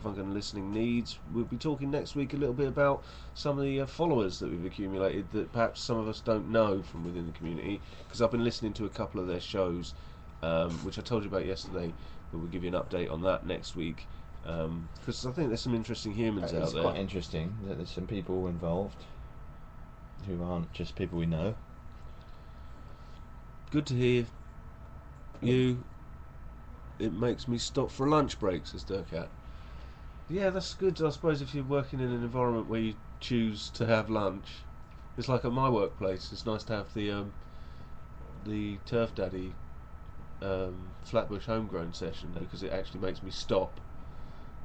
Funkin' listening needs. We'll be talking next week a little bit about some of the followers that we've accumulated that perhaps some of us don't know from within the community, because I've been listening to a couple of their shows, which I told you about yesterday, but we'll give you an update on that next week, because I think there's some interesting humans out there. It's quite interesting that there's some people involved who aren't just people we know. Good to hear you. It makes me stop for lunch break, says Durkat. Yeah, that's good, I suppose, if you're working in an environment where you choose to have lunch. It's like at my workplace, it's nice to have the Turf Daddy Flatbush Homegrown session, because it actually makes me stop.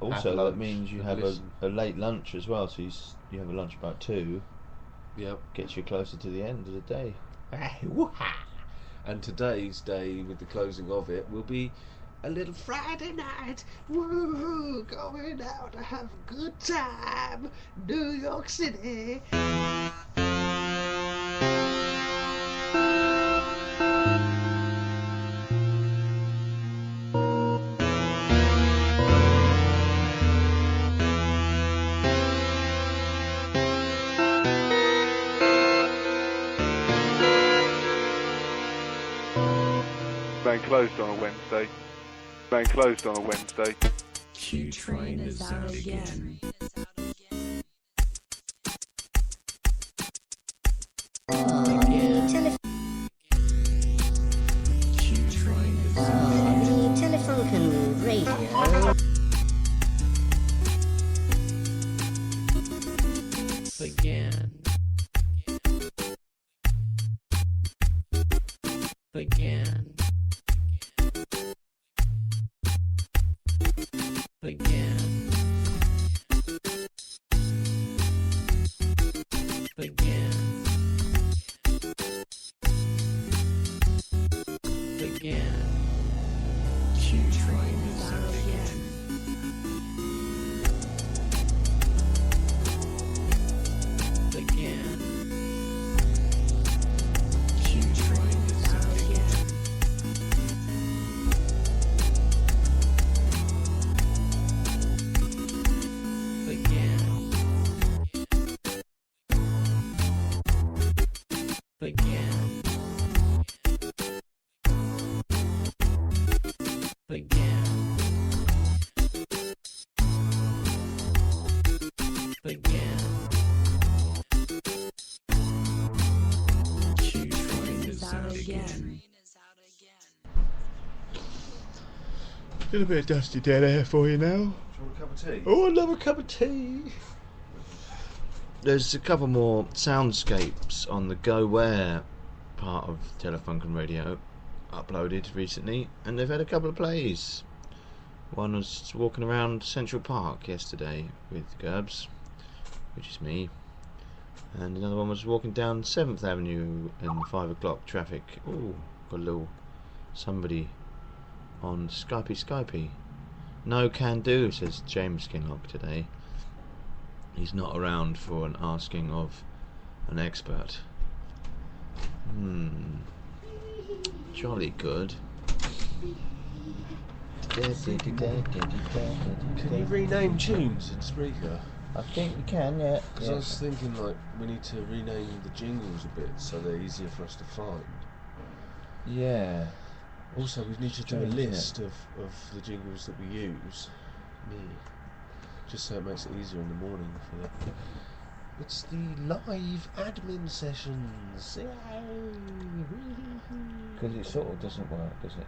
Also, that means you have a late lunch as well, so you have a lunch about 2. Yep. Gets you closer to the end of the day. And today's day, with the closing of it, will be a little Friday night. Woo! Going out to have a good time. New York City. Bank closed on a Wednesday. Bank closed on a Wednesday. Q-Train is out again. Q-Train is out the telephone radio. again. Again. Again. Again. Again. Q-Train is out again. Again. Q-Train is out again. Again. Again. Again. Again. Q-Train is out again. A little bit of dusty dead air for you now. Do you want a cup of tea? Oh, I love a cup of tea. There's a couple more soundscapes on the Go Where part of Telefunken Radio uploaded recently, and they've had a couple of plays. One was walking around Central Park yesterday with Gerbs, which is me, and another one was walking down 7th Avenue in 5 o'clock traffic. Ooh, got a little somebody on Skypey. No can do, says James Kinlock today. He's not around for an asking of an expert. Jolly good. Can you rename tunes in Spreaker? I think we can, yeah. Because I was thinking, like, we need to rename the jingles a bit so they're easier for us to find. Yeah. Also, we need to do a list of the jingles that we use. Just so it makes it easier in the morning for the... It's the live admin sessions. Because it sort of doesn't work, does it?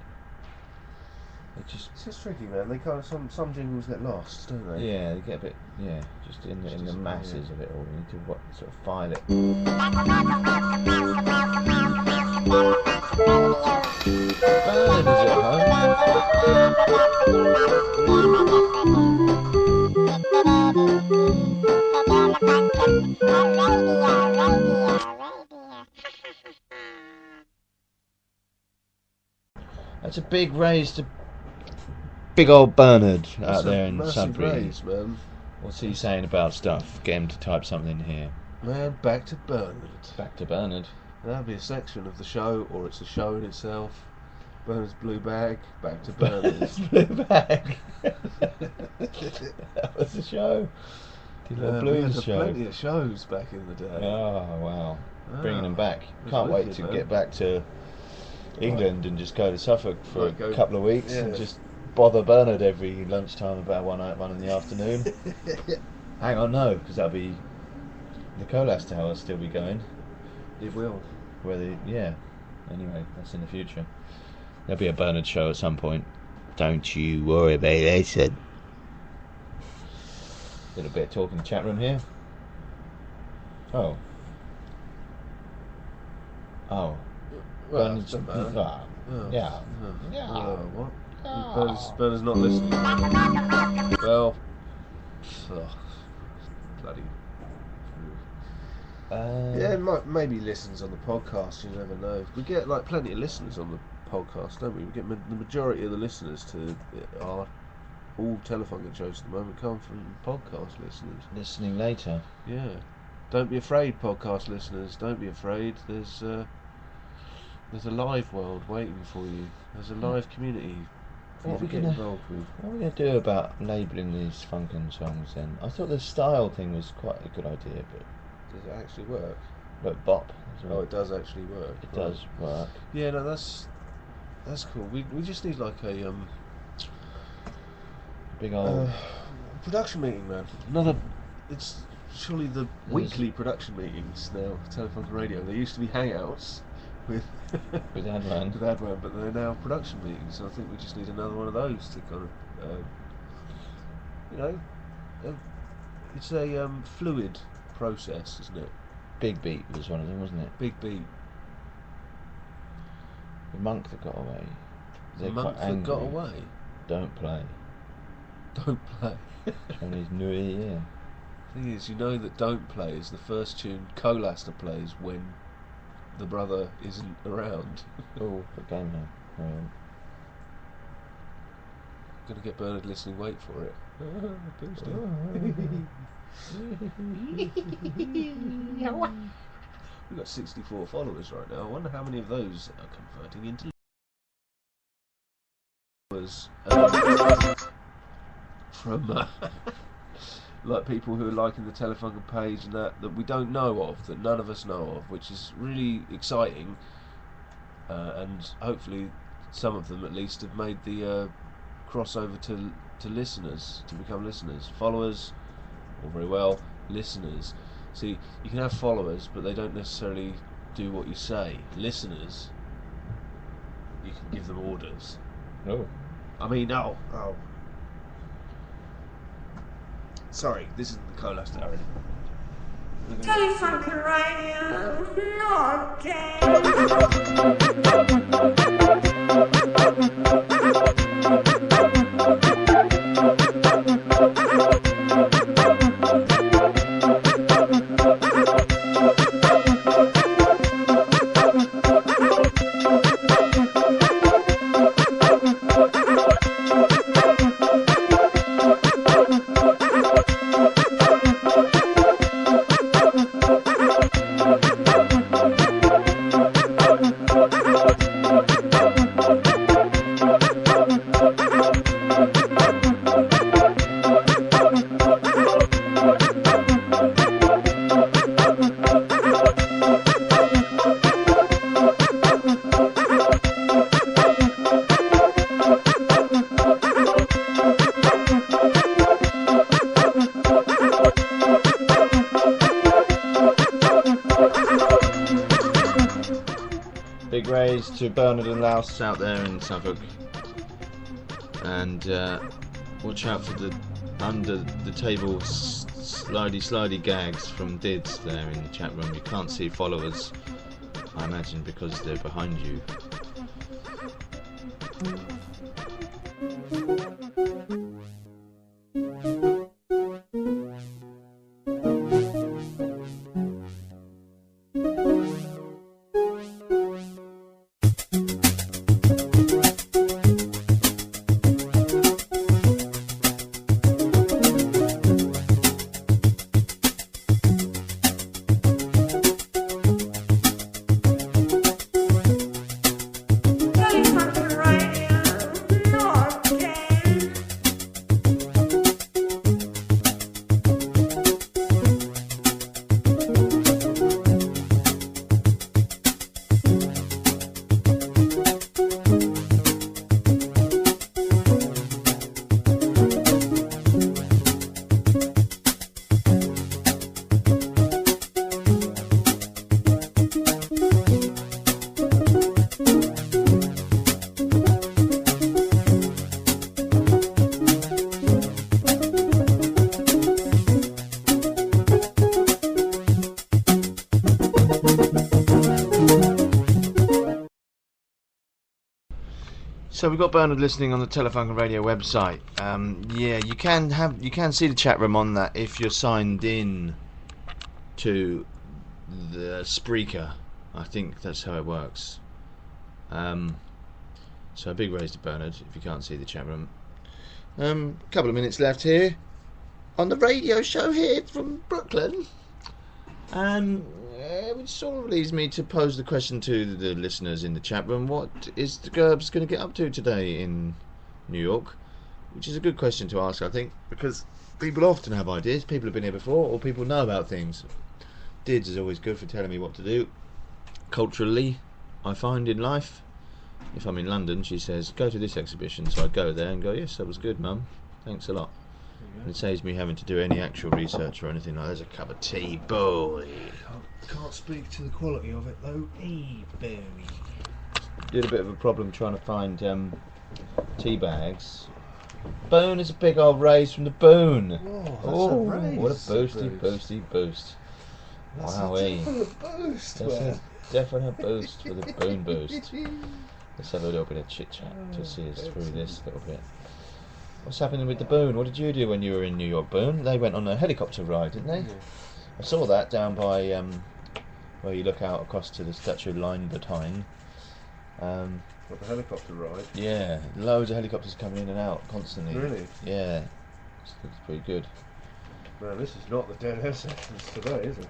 It just... It's just tricky, man. They kind of some jingles get lost, don't they? Yeah, they get a bit... Yeah, just in the masses of it all. You need to sort of file it. Bernard is at That's a big raise to big old Bernard out there in Sudbury. Raise, man. What's he saying about stuff? Get him to type something in here. Man, back to Bernard. Back to Bernard. That'll be a section of the show, or it's a show in itself. Bernard's blue bag, back to Bernard's. Blue bag. That was the show. Did a We blues had show. plenty of shows back in the day. Oh wow! Bringing them back. was Can't wait wicked, to man. get back to England and just go to Suffolk for Like, go- a couple of weeks and yeah. just bother Bernard every lunchtime about 1 in the afternoon. Hang on, no, because that'll be the Colas Tower will still be going. It will. Yeah. Anyway, that's in the future. There'll be a Bernard show at some point. Don't you worry about it, I said. Little bit of talk in the chat room here. Oh. Well, Bernard's, doesn't matter. ah, Oh. yeah. Oh. Yeah. What? Oh. Bernard's not listening. Well, bloody. Yeah, maybe listens on the podcast. You never know. We get like plenty of listeners on the podcast, don't we? We get the majority of the listeners to our all telephone shows at the moment come from podcast listeners. Listening later. Yeah, don't be afraid, podcast listeners. Don't be afraid. There's a live world waiting for you. There's a live community for you What to are we get gonna- involved with. What are we going to do about labelling these funkin' songs then? I thought the style thing was quite a good idea, but Does it actually work? like bop. As well. Oh, it does actually work. It right. does work. Yeah, no, that's cool. We just need like a Big old. production meeting, man. It's surely the weekly production meetings now. Telephone Radio. There used to be hangouts with With Advan. with Advan, but they're now production meetings. So I think we just need another one of those to kind of, it's a fluid process, isn't it? Big Beat was one of them, wasn't it? Big beat. The monk that got away. The They're monk quite that angry. got away. Don't play. Don't play. Chinese New Year. Thing is, you know that Don't Play is the first tune Colaster plays when the brother isn't around. Oh, good game now. Gonna get Bernard listening, wait for it. We've got 64 followers right now. I wonder how many of those are converting into followers from like people who are liking the telephone page and that we don't know of, that none of us know of, which is really exciting, and hopefully some of them at least have made the crossover to listeners, to become listeners. Followers, all very well, listeners. See, you can have followers, but they don't necessarily do what you say. Listeners, you can give them orders. Oh. I mean, oh. Sorry, this isn't the Colas Tower anymore. Telephone Radio. Okay. Big raise to Bernard and Louse out there in Suffolk. And watch out for the under the table slidey gags from Dids there in the chat room. You can't see followers, I imagine, because they're behind you. Telephone So we've got Bernard listening on the Telephone and Radio website. Yeah, you can see the chat room on that if you're signed in to the Spreaker. I think that's how it works. So a big raise to Bernard if you can't see the chat room. Couple of minutes left here on the radio show here from Brooklyn. Which sort of leads me to pose the question to the listeners in the chat room: what is the Gerbs going to get up to today in New York? Which is a good question to ask, I think, because people often have ideas. People have been here before, or people know about things. Dids is always good for telling me what to do. Culturally, I find in life, if I'm in London, she says, go to this exhibition, so I go there and go, yes, that was good, Mum, thanks a lot. And it saves me having to do any actual research or anything like that. There's a cup of tea, boy. Can't speak to the quality of it though. Did a bit of a problem trying to find tea bags. Boone is a big old raise from the Boone. Oh, what a boosty boost. Wowee. Boost. That's a definite boost for the Boone boost. Let's have a little bit of chit chat to see us through this little bit. What's happening with the Boone? What did you do when you were in New York, Boone? They went on a helicopter ride, didn't they? Yeah. I saw that down by where you look out across to the Statue of Liberty. What, the helicopter ride? Yeah, loads of helicopters coming in and out constantly. Really? Yeah, it's pretty good. Man, this is not the dead air sessions today, is it?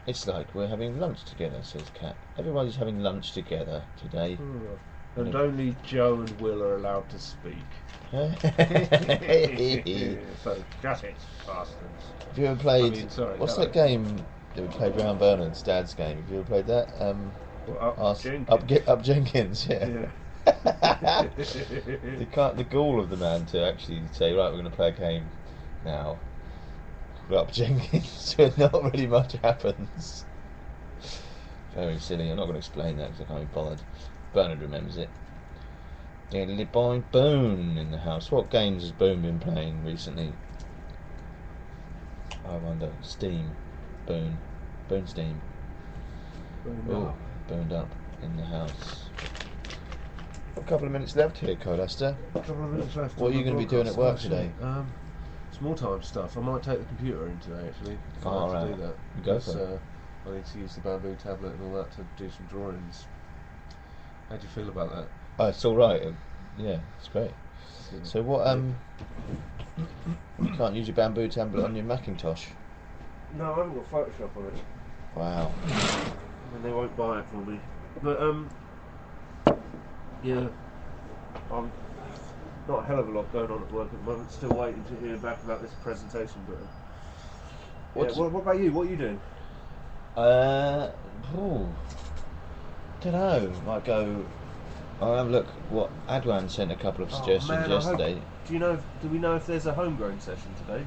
It's like we're having lunch together, says Kat. Everybody's having lunch together today. And only Joe and Will are allowed to speak. So shut it, bastards. Have you ever played... what's hello. that game that we played around Bernard's dad's game? Have you ever played that? Jenkins. Up Jenkins, yeah. The gall of the man to actually say, right, we're going to play a game now. Up Jenkins, where not really much happens. Very silly. I'm not going to explain that because I can't be bothered. Bernard remembers it. Diddly boy, Boone in the house. What games has Boone been playing recently? I wonder. Steam. Boone. Boone Steam. Booned up in the house. A couple of minutes left here, Codester. A couple of minutes left. What are you going to be doing at work today? Small time stuff. I might take the computer in today, actually. I have to do that. Go for it. I need to use the bamboo tablet and all that to do some drawings. How do you feel about that? Oh, it's all right. Yeah, it's great. So what? You can't use your bamboo tablet on your Macintosh. No, I haven't got Photoshop on it. Wow. And they won't buy it for me. But yeah, I'm not a hell of a lot going on at work at the moment. Still waiting to hear back about this presentation. But yeah, what about you? What are you doing? Don't know. Might go. I'll have a look. What Adwan sent a couple of suggestions yesterday. Do we know if there's a homegrown session today?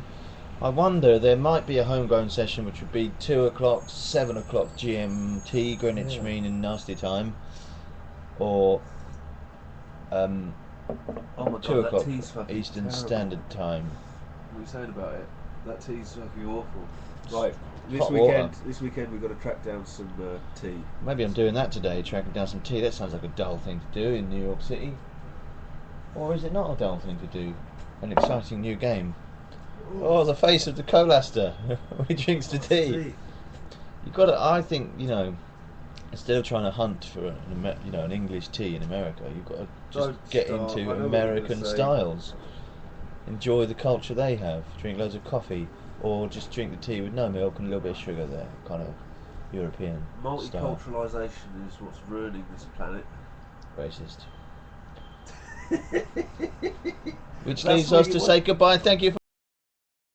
I wonder. There might be a homegrown session, which would be 2 o'clock, 7 o'clock GMT, Greenwich Mean and Nasty Time, or 2 o'clock Eastern Standard Time. What are you saying about it? That tea's fucking awful. Right. This weekend we've got to track down some tea. Maybe I'm doing that today, tracking down some tea. That sounds like a dull thing to do in New York City. Or is it not a dull thing to do? An exciting new game. Oh, the face of the Colaster. He drinks the tea. You've got to, I think, instead of trying to hunt for an English tea in America, you've got to just get into American styles. Enjoy the culture they have. Drink loads of coffee. Or just drink the tea with no milk and a little bit of sugar there, kind of European style. Multiculturalisation is what's ruining this planet. Racist. Which leaves us to say goodbye. Thank you for